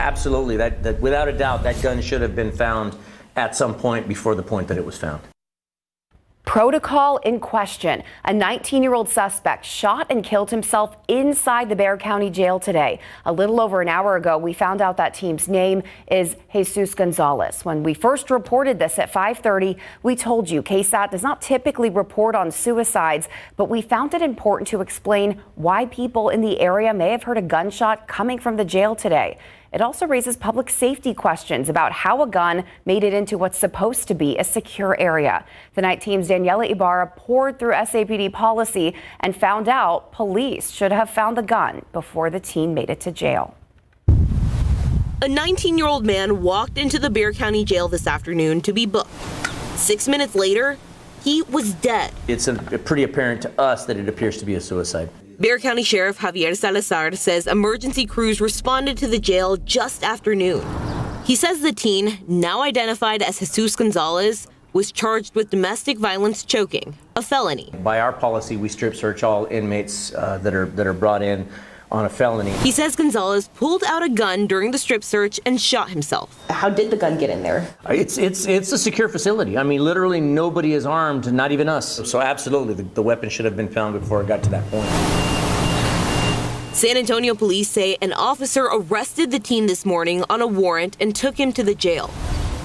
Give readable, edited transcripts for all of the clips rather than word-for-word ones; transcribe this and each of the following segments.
Absolutely. That without a doubt, that gun should have been found at some point before the point that it was found. Protocol in question. A 19-year-old suspect shot and killed himself inside the Bexar County Jail today. A little over an hour ago, we found out that team's name is Jesus Gonzalez. When we first reported this at 5:30, we told you KSAT does not typically report on suicides, but we found it important to explain why people in the area may have heard a gunshot coming from the jail today. It also raises public safety questions about how a gun made it into what's supposed to be a secure area. The night team's Daniela Ibarra poured through SAPD policy and found out police should have found the gun before the teen made it to jail. A 19-year-old man walked into the Bexar County Jail this afternoon to be booked. 6 minutes later, he was dead. It's pretty apparent to us that it appears to be a suicide. Bexar County Sheriff Javier Salazar says emergency crews responded to the jail just after noon. He says the teen, now identified as Jesus Gonzalez, was charged with domestic violence choking, a felony. By our policy, we strip search all inmates that are brought in on a felony. He says Gonzalez pulled out a gun during the strip search and shot himself. How did the gun get in there? It's a secure facility. I mean, literally nobody is armed, not even us. So absolutely, the weapon should have been found before it got to that point. San Antonio police say an officer arrested the teen this morning on a warrant and took him to the jail.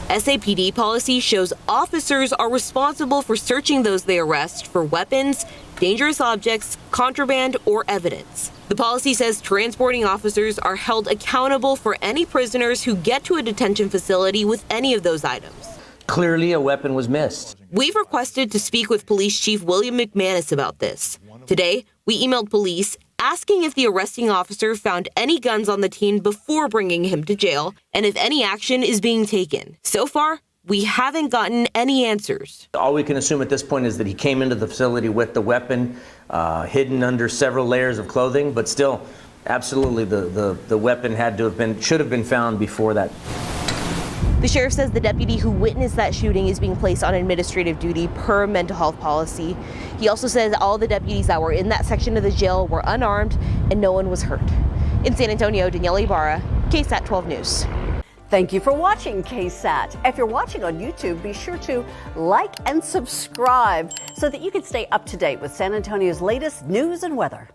SAPD policy shows officers are responsible for searching those they arrest for weapons, dangerous objects, contraband, or evidence. The policy says transporting officers are held accountable for any prisoners who get to a detention facility with any of those items. Clearly, a weapon was missed. We've requested to speak with Police Chief William McManus about this. Today, we emailed police asking if the arresting officer found any guns on the teen before bringing him to jail and if any action is being taken. So far, we haven't gotten any answers. All we can assume at this point is that he came into the facility with the weapon hidden under several layers of clothing, but still, absolutely, the weapon should have been found before that. The sheriff says the deputy who witnessed that shooting is being placed on administrative duty per mental health policy. He also says all the deputies that were in that section of the jail were unarmed and no one was hurt. In San Antonio, Daniela Ibarra, KSAT 12 News. Thank you for watching KSAT. If you're watching on YouTube, be sure to like and subscribe so that you can stay up to date with San Antonio's latest news and weather.